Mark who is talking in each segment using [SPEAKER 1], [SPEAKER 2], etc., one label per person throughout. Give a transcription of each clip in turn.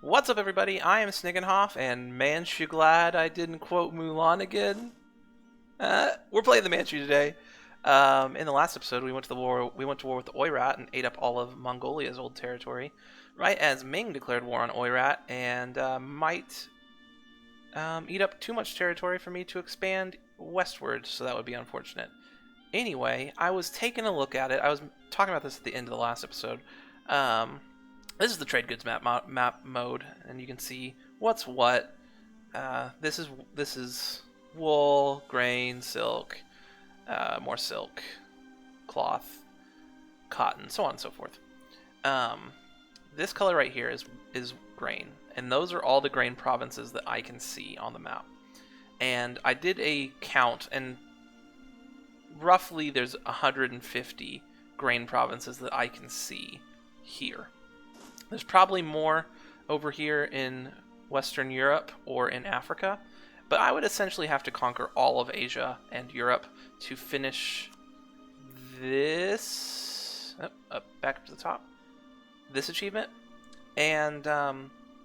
[SPEAKER 1] What's up, everybody? I am Sniggenhoff, and Manchu glad I didn't quote Mulan again. We're playing the Manchu today. In the last episode, we went to war with the Oirat and ate up all of Mongolia's old territory, right as Ming declared war on Oirat and might eat up too much territory for me to expand westward, so that would be unfortunate. Anyway, I was taking a look at it. I was talking about this at the end of the last episode. This is the trade goods map mode, and you can see what's what. This is wool, grain, silk, more silk, cloth, cotton, so on and so forth. This color right here is grain, and those are all the grain provinces that I can see on the map. And I did a count, and roughly there's 150 grain provinces that I can see here. There's probably more over here in Western Europe or in Africa, but I would essentially have to conquer all of Asia and Europe to finish this, back up to the top, this achievement. And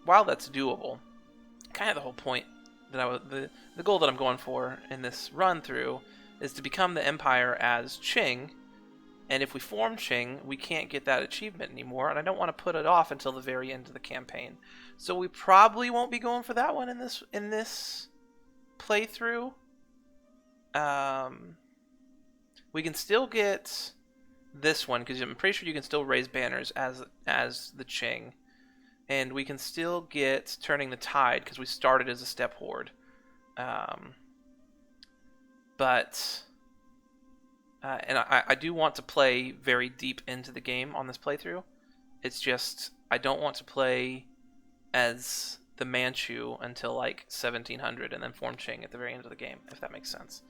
[SPEAKER 1] while that's doable, kind of the whole point that the goal that I'm going for in this run through is to become the empire as Qing. And if we form Qing, we can't get that achievement anymore, and I don't want to put it off until the very end of the campaign. So we probably won't be going for that one in this playthrough. We can still get this one, because I'm pretty sure you can still raise banners as the Qing. And we can still get Turning the Tide, because we started as a steppe horde. And I do want to play very deep into the game on this playthrough. It's just, I don't want to play as the Manchu until like 1700 and then form Qing at the very end of the game, if that makes sense.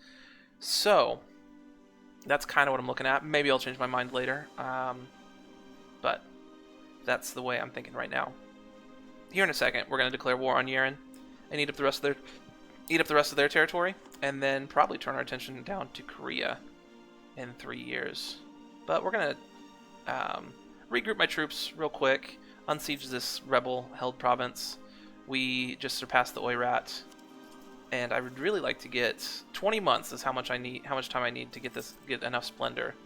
[SPEAKER 1] So, that's kind of what I'm looking at. Maybe I'll change my mind later. But that's the way I'm thinking right now. Here in a second, we're going to declare war on Yeren and eat up the rest of their territory, and then probably turn our attention down to Korea in 3 years. But we're going to regroup my troops real quick, unsiege this rebel-held province. We just surpassed the Oirat, and I would really like to get 20 months is how much time I need to get enough splendor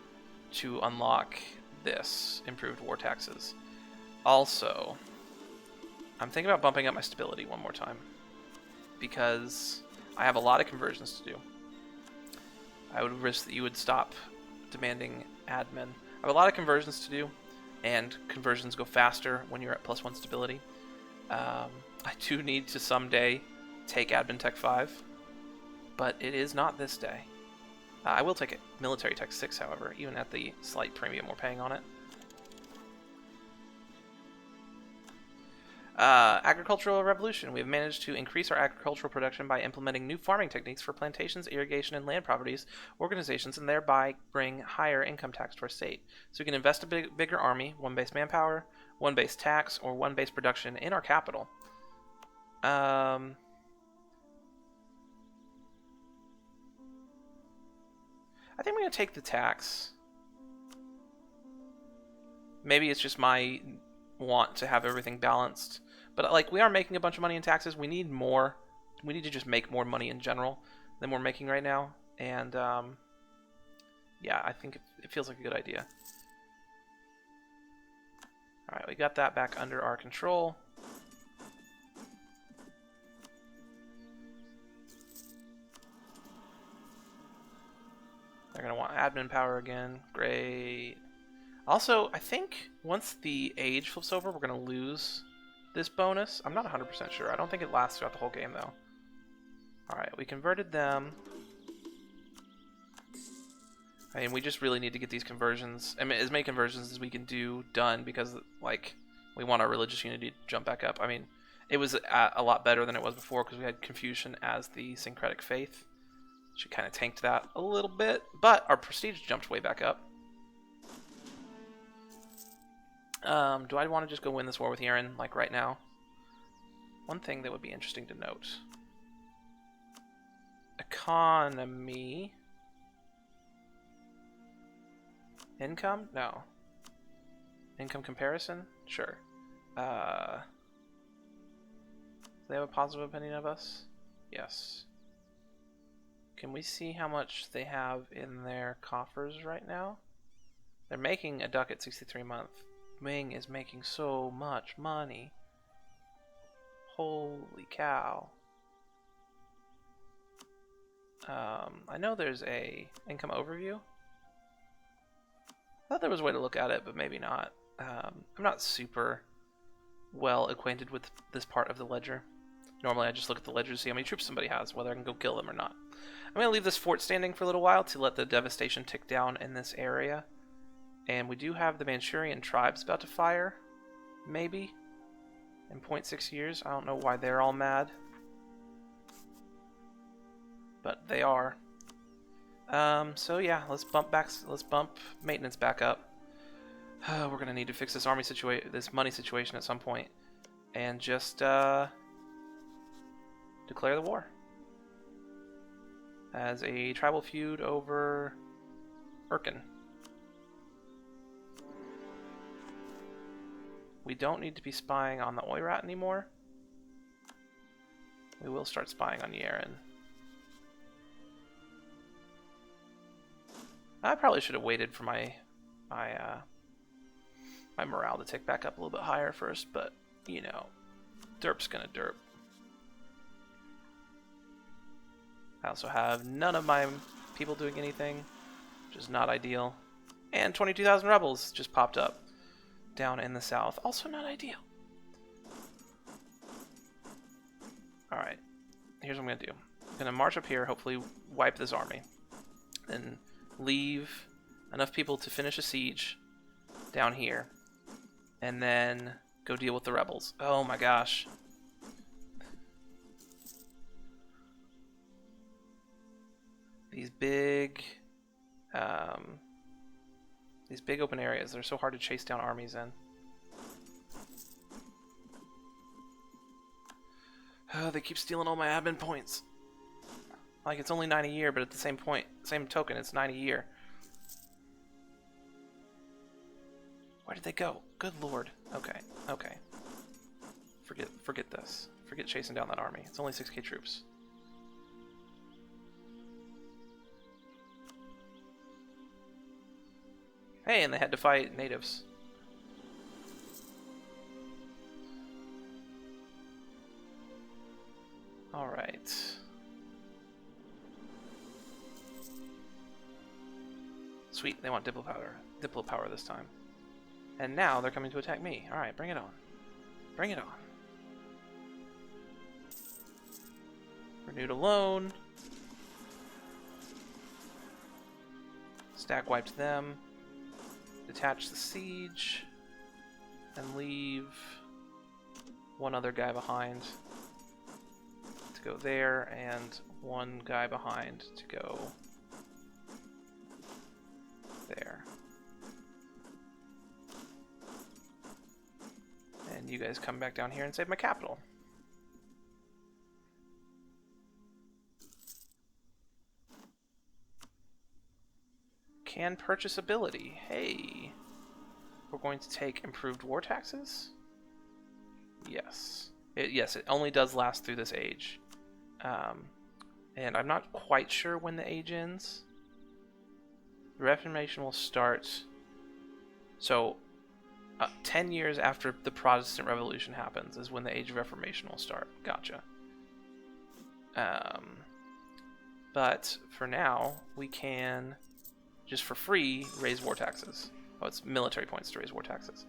[SPEAKER 1] to unlock this improved war taxes. Also, I'm thinking about bumping up my stability one more time, because I have a lot of conversions to do. I would risk that you would stop demanding admin. I have a lot of conversions to do, and conversions go faster when you're at +1 stability. I do need to someday take admin tech 5, but it is not this day. I will take it military tech 6, however, even at the slight premium we're paying on it. Agricultural revolution. We have managed to increase our agricultural production by implementing new farming techniques for plantations, irrigation, and land properties organizations, and thereby bring higher income tax to our state. So we can invest a bigger army, 1 base manpower, 1 base tax, or 1 base production in our capital. I think we're going to take the tax. Maybe it's just my want to have everything balanced, but like, we are making a bunch of money in taxes. We need more. We need to just make more money in general than we're making right now, and yeah, I think it feels like a good idea. Alright, we got that back under our control. They're going to want admin power again. Great. Also, I think once the age flips over, we're going to lose this bonus. I'm not 100% sure. I don't think it lasts throughout the whole game, though. Alright, we converted them. I mean, we just really need to get these conversions, I mean, as many conversions as we can do done, because, like, we want our religious unity to jump back up. I mean, it was a lot better than it was before, because we had Confucian as the syncretic faith. She kind of tanked that a little bit, but our prestige jumped way back up. Do I want to just go win this war with Yeren, like, right now? One thing that would be interesting to note. Economy. Income? No. Income comparison? Sure. they have a positive opinion of us? Yes. Can we see how much they have in their coffers right now? They're making a ducat 63 a month. Ming is making so much money. Holy cow. I know there's a income overview. I thought there was a way to look at it, but maybe not. I'm not super well acquainted with this part of the ledger. Normally I just look at the ledger to see how many troops somebody has, whether I can go kill them or not. I'm going to leave this fort standing for a little while to let the devastation tick down in this area. And we do have the Manchurian tribes about to fire, maybe, in 0.6 years. I don't know why they're all mad, but they are. So yeah, let's bump maintenance back up. We're gonna need to fix this this money situation at some point, and just declare the war as a tribal feud over Urkin. We don't need to be spying on the Oirat anymore. We will start spying on Yaren. I probably should have waited for my morale to tick back up a little bit higher first, but you know, derp's gonna derp. I also have none of my people doing anything, which is not ideal. And 22,000 rebels just popped up down in the south, also not ideal. Alright, here's what I'm gonna do. I'm gonna march up here, hopefully wipe this army, then leave enough people to finish a siege down here, and then go deal with the rebels. Oh my gosh. These big open areas, they're so hard to chase down armies in. Oh, they keep stealing all my admin points. Like, it's only 9 a year, but at the same token, it's 9 a year. Where did they go? Good lord. Okay, okay. Forget this. Forget chasing down that army. It's only 6k troops. Hey, and they had to fight natives. Alright. Sweet, they want Diplo power this time. And now they're coming to attack me. Alright, bring it on. Bring it on. Renewed a loan. Stack wiped them. Detach the siege. And leave one other guy behind to go there, and one guy behind to go there. And you guys come back down here and save my capital. Can purchase ability. Hey. We're going to take improved war taxes? Yes. Yes, it only does last through this age. And I'm not quite sure when the age ends. The Reformation will start... So, 10 years after the Protestant Revolution happens is when the Age of Reformation will start. Gotcha. But for now, we can, just for free, raise war taxes. Oh, it's military points to raise war taxes.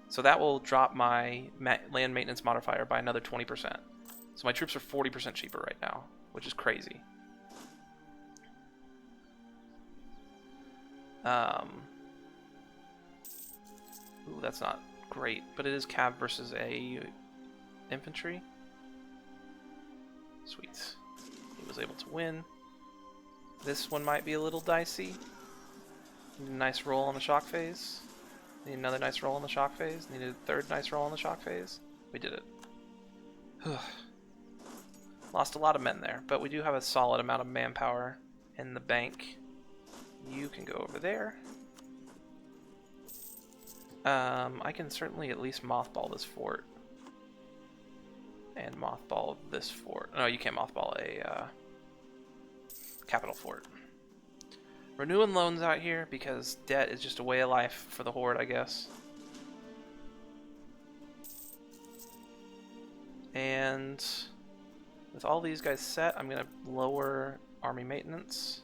[SPEAKER 1] So that will drop my land maintenance modifier by another 20%. So my troops are 40% cheaper right now, which is crazy. Ooh, that's not great, but it is cav versus a infantry. Sweet. He was able to win. This one might be a little dicey. Need a nice roll on the shock phase. Need another nice roll on the shock phase. Needed a third nice roll on the shock phase. We did it. Lost a lot of men there, but we do have a solid amount of manpower in the bank. You can go over there. I can certainly at least mothball this fort And mothball this fort. No, you can't mothball a capital fort. Renewing loans out here because debt is just a way of life for the Horde, I guess. And with all these guys set, I'm going to lower army maintenance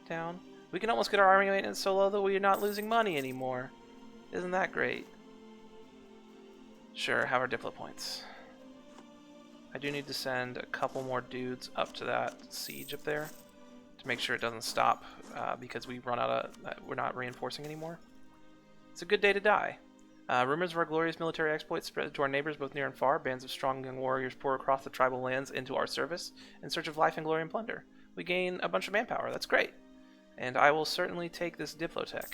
[SPEAKER 1] down. We can almost get our army maintenance so low that we're not losing money anymore. Isn't that great? Sure, have our Diplo points. I do need to send a couple more dudes up to that siege up there to make sure it doesn't stop because we run out of, we're not reinforcing anymore. It's a good day to die. Rumors of our glorious military exploits spread to our neighbors both near and far. Bands of strong young warriors pour across the tribal lands into our service in search of life and glory and plunder. We gain a bunch of manpower. That's great. And I will certainly take this Diplotech.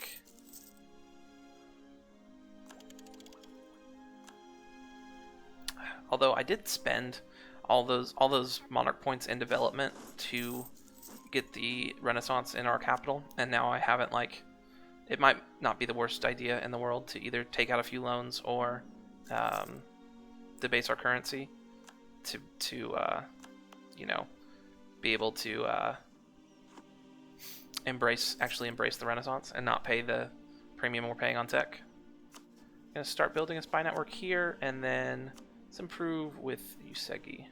[SPEAKER 1] Although I did spend all those monarch points in development to get the Renaissance in our capital, and now I haven't, like, it might not be the worst idea in the world to either take out a few loans or debase our currency to you know, be able to actually embrace the Renaissance and not pay the premium we're paying on tech. I'm gonna start building a spy network here, and then let's improve with Yusegi.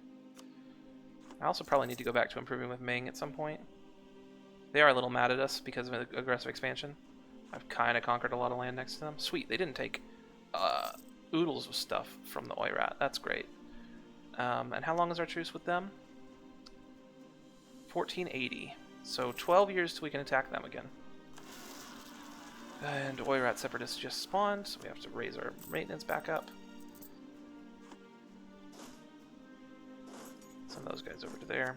[SPEAKER 1] I also probably need to go back to improving with Ming at some point. They are a little mad at us because of aggressive expansion. I've kind of conquered a lot of land next to them. Sweet, they didn't take oodles of stuff from the Oirat. That's great. And how long is our truce with them? 1480. So 12 years till we can attack them again. And Oirat Separatists just spawned, so we have to raise our maintenance back up. Send those guys over to there.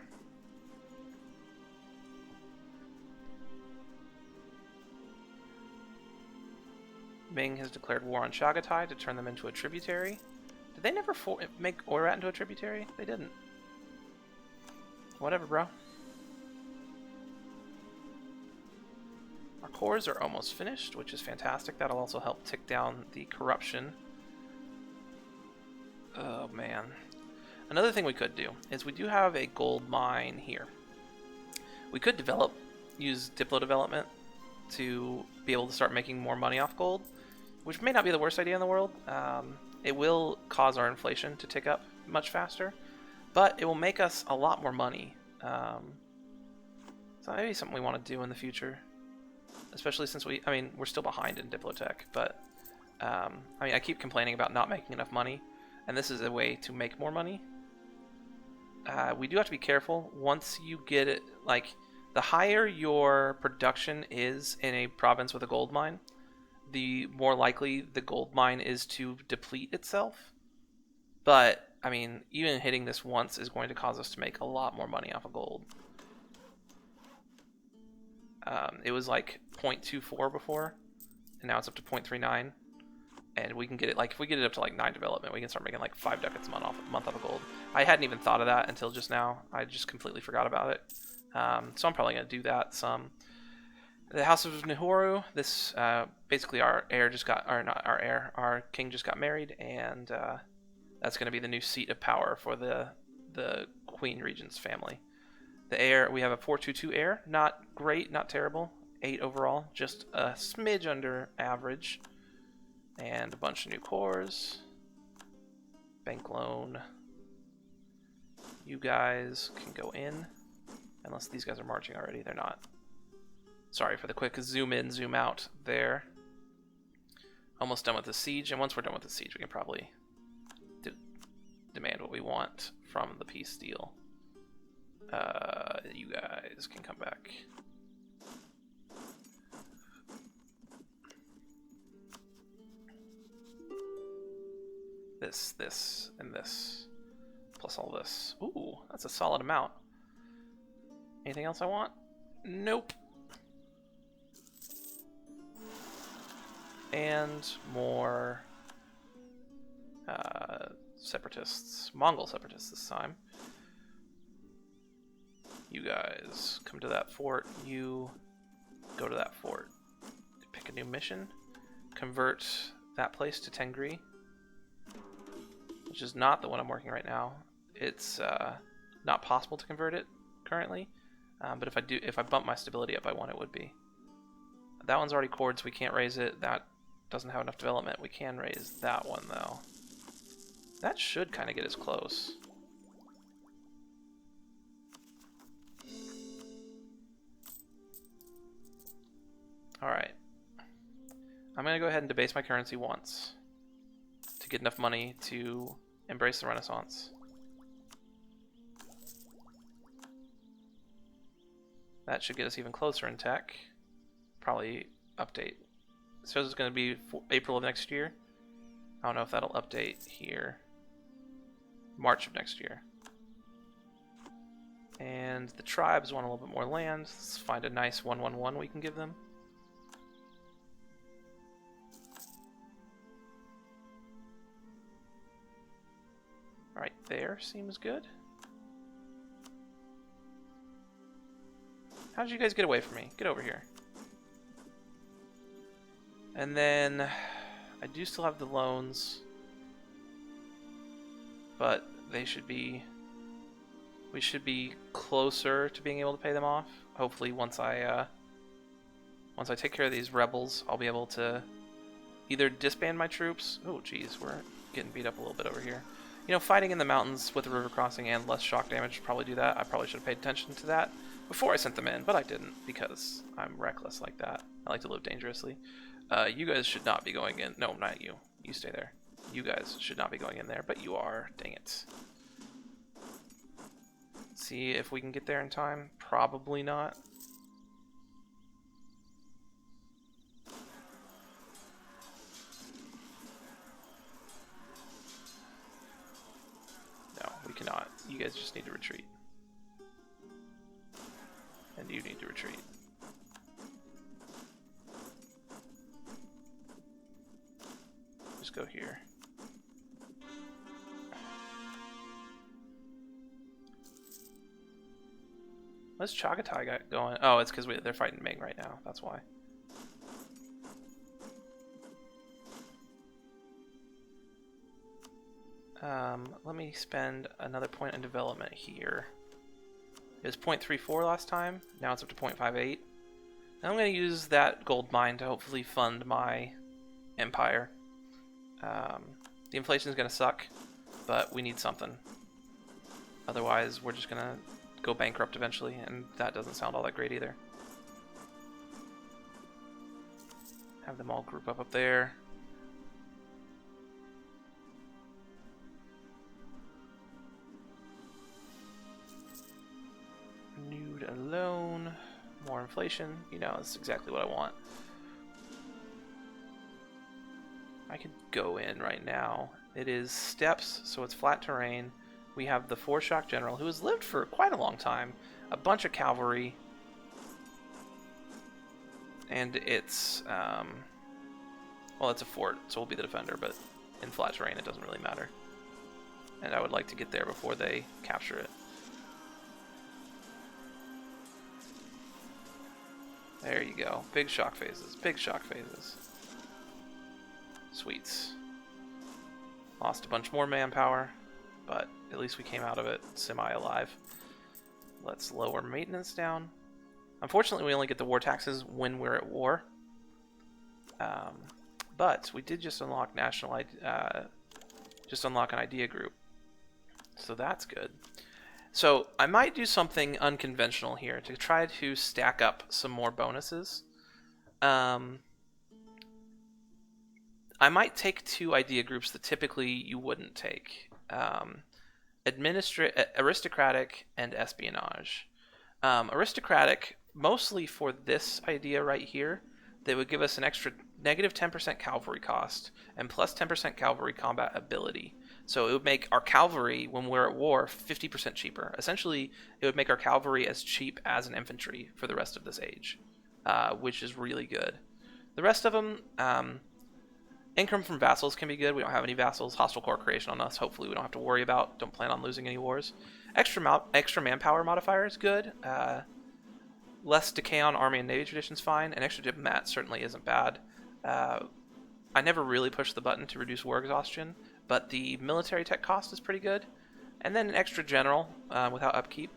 [SPEAKER 1] Ming has declared war on Chagatai to turn them into a tributary. Did they never make Oirat into a tributary? They didn't. Whatever, bro. Our cores are almost finished, which is fantastic. That'll also help tick down the corruption. Oh, man. Another thing we could do is we do have a gold mine here. We could use Diplo development to be able to start making more money off gold, which may not be the worst idea in the world. It will cause our inflation to tick up much faster, but it will make us a lot more money. So maybe something we want to do in the future, especially since we're still behind in Diplotech, but I keep complaining about not making enough money, and this is a way to make more money. We do have to be careful. Once you get it, like, the higher your production is in a province with a gold mine, the more likely the gold mine is to deplete itself. But, I mean, even hitting this once is going to cause us to make a lot more money off of gold. It was like 0.24 before, and now it's up to 0.39. And we can get it, like, if we get it up to like 9 development, we can start making like 5 ducats a month off of gold. I hadn't even thought of that until just now. I just completely forgot about it. So I'm probably going to do that some. The House of Nihuru, this, basically our heir just got, or not our heir, our king just got married, and that's going to be the new seat of power for the Queen Regent's family. The heir, we have a 422 heir, not great, not terrible, 8 overall, just a smidge under average. And a bunch of new cores. Bank loan. You guys can go in. Unless these guys are marching already. They're not. Sorry for the quick zoom in, zoom out there. Almost done with the siege. And once we're done with the siege, we can probably demand what we want from the peace deal. You guys can come back. This, and this. Plus all this. Ooh, that's a solid amount. Anything else I want? Nope. And more separatists. Mongol separatists this time. You guys come to that fort. You go to that fort. Pick a new mission. Convert that place to Tengri. which is not the one I'm working right now. It's not possible to convert it currently, but if I bump my stability up by 1, it would be. That one's already cored, so we can't raise it. That doesn't have enough development. We can raise that one, though. That should kind of get us close. Alright. I'm going to go ahead and debase my currency once to get enough money to embrace the Renaissance. That should get us even closer in tech. Probably update. It says it's going to be April of next year. I don't know if that'll update here. March of next year. And the tribes want a little bit more land. Let's find a nice 111 we can give them. Right there seems good. How did you guys get away from me? Get over here. And then I do still have the loans, but they should be, we should be closer to being able to pay them off. Hopefully once I take care of these rebels, I'll be able to either disband my troops. Oh geez, we're getting beat up a little bit over here. You know, fighting in the mountains with the river crossing and less shock damage would probably do that. I probably should have paid attention to that before I sent them in, but I didn't because I'm reckless like that. I like to live dangerously. You guys should not be going in. No, not you. You stay there. You guys should not be going in there, but you are. Dang it. See if we can get there in time. Probably not. No, we cannot. You guys just need to retreat. And you need to retreat. Just go here. What's Chagatai got going? Oh, it's because they're fighting Ming right now. That's why. Let me spend another point in development here. It was 0.34 last time. Now it's up to 0.58. And I'm going to use that gold mine to hopefully fund my empire. The inflation is going to suck, but we need something. Otherwise, we're just going to go bankrupt eventually, and that doesn't sound all that great either. Have them all group up there. Nude alone. More inflation. You know, that's exactly what I want. I could go in right now. It is steppes, so it's flat terrain. We have the 4-shock general, who has lived for quite a long time. A bunch of cavalry. And it's, well, it's a fort, so we'll be the defender, but in flat terrain it doesn't really matter. And I would like to get there before they capture it. There you go. Big shock phases. Big shock phases. Sweets. Lost a bunch more manpower, but at least we came out of it semi-alive. Let's lower maintenance down. Unfortunately, we only get the war taxes when we're at war. But we did just unlock unlock an idea group, so that's good. So I might do something unconventional here to try to stack up some more bonuses. I might take 2 idea groups that typically you wouldn't take. Aristocratic and espionage. Aristocratic, mostly for this idea right here, they would give us an extra negative 10% cavalry cost and plus 10% cavalry combat ability. So it would make our cavalry, when we're at war, 50% cheaper. Essentially, it would make our cavalry as cheap as an infantry for the rest of this age, which is really good. The rest of them, income from vassals can be good. We don't have any vassals. Hostile core creation on us. Hopefully we don't have to worry about. Don't plan on losing any wars. Extra manpower modifier is good. Less decay on army and navy traditions fine. And extra diplomat certainly isn't bad. I never really pushed the button to reduce war exhaustion, but the military tech cost is pretty good. And then an extra general without upkeep.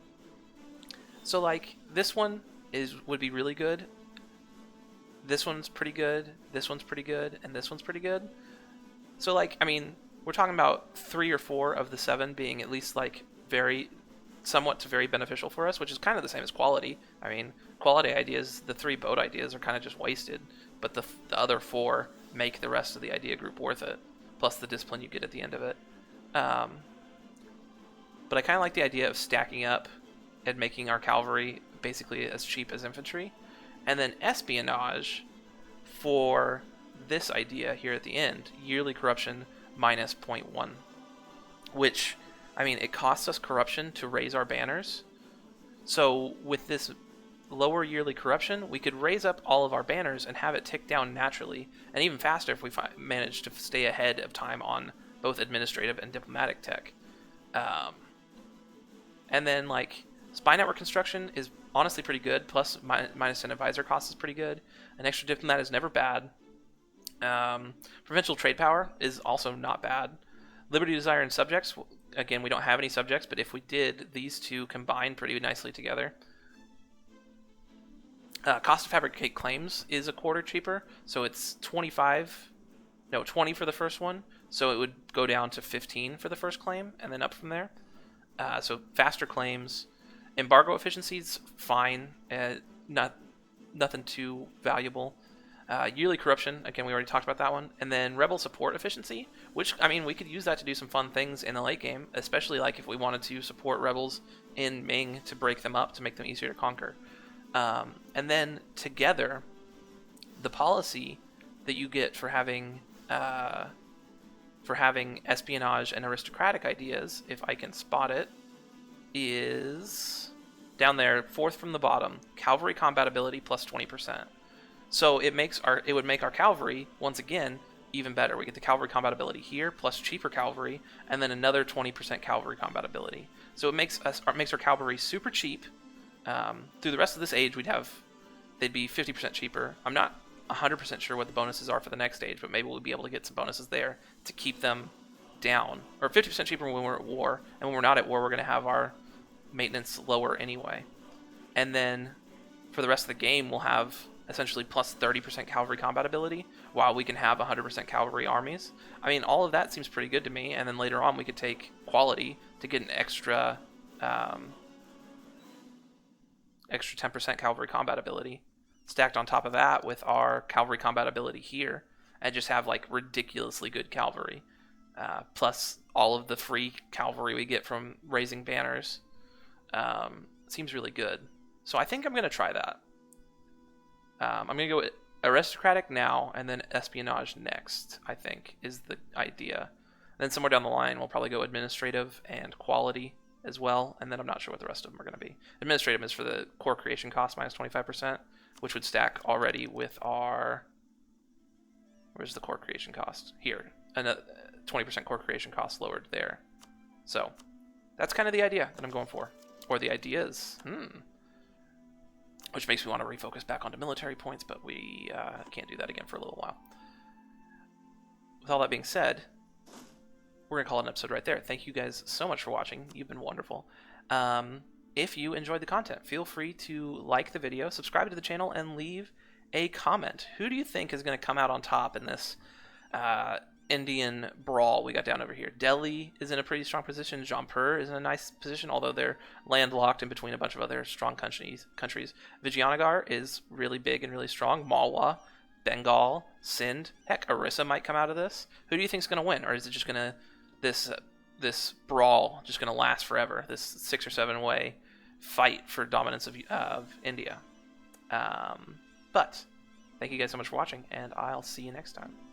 [SPEAKER 1] So like this one would be really good. This one's pretty good. This one's pretty good, and this one's pretty good. So like, I mean, we're talking about 3 or 4 of the 7 being at least like somewhat to very beneficial for us, which is kind of the same as quality. I mean, quality ideas, the 3 boat ideas are kind of just wasted, but the other 4 make the rest of the idea group worth it, plus the discipline you get at the end of it. But I kind of like the idea of stacking up and making our cavalry basically as cheap as infantry, and then espionage for this idea here at the end, yearly corruption minus 0.1, which, I mean, it costs us corruption to raise our banners. So with this lower yearly corruption, we could raise up all of our banners and have it tick down naturally, and even faster if we manage to stay ahead of time on both administrative and diplomatic tech. And then, like, spy network construction is honestly pretty good, plus minus 10 advisor cost is pretty good. An extra diplomat is never bad. Provincial trade power is also not bad. Liberty, desire, and subjects, again, we don't have any subjects, but if we did, these two combine pretty nicely together. Cost to fabricate claims is a quarter cheaper, so it's 20 for the first one, so it would go down to 15 for the first claim, and then up from there. So faster claims. Embargo efficiency's fine, nothing too valuable. Yearly corruption, again, we already talked about that one. And then rebel support efficiency, which, I mean, we could use that to do some fun things in the late game, especially like if we wanted to support rebels in Ming to break them up, to make them easier to conquer. And then together, the policy that you get for having espionage and aristocratic ideas, if I can spot it, is down there, 4th from the bottom, cavalry combatability plus 20%. So it would make our cavalry, once again, even better. We get the cavalry combatability here, plus cheaper cavalry, and then another 20% cavalry combatability. So it makes our cavalry super cheap. Through the rest of this age, they'd be 50% cheaper. I'm not 100% sure what the bonuses are for the next age, but maybe we'll be able to get some bonuses there to keep them down. Or 50% cheaper when we're at war, and when we're not at war, we're going to have our maintenance lower anyway. And then for the rest of the game, we'll have essentially plus 30% cavalry combatability, while we can have 100% cavalry armies. I mean, all of that seems pretty good to me, and then later on we could take quality to get an extra 10% cavalry combatability stacked on top of that with our cavalry combatability here, and just have like ridiculously good cavalry, plus all of the free cavalry we get from raising banners. Seems really good. So I think I'm going to try that. I'm going to go with aristocratic now, and then espionage next, I think, is the idea. And then somewhere down the line, we'll probably go administrative and quality as well, and then I'm not sure what the rest of them are going to be. Administrative is for the core creation cost minus 25%, which would stack already with our... Where's the core creation cost? Here. Another 20% core creation cost lowered there. So that's kind of the idea that I'm going for. Or the ideas. Which makes me want to refocus back onto military points, but we can't do that again for a little while. With all that being said, we're going to call it an episode right there. Thank you guys so much for watching. You've been wonderful. If you enjoyed the content, feel free to like the video, subscribe to the channel, and leave a comment. Who do you think is going to come out on top in this Indian brawl we got down over here? Delhi is in a pretty strong position. Jaipur is in a nice position, although they're landlocked in between a bunch of other strong countries. Vijayanagar is really big and really strong. Malwa, Bengal, Sindh. Heck, Orissa might come out of this. Who do you think is going to win? Or is it just going to... This brawl just going to last forever? This 6 or 7 way fight for dominance of India. But thank you guys so much for watching, and I'll see you next time.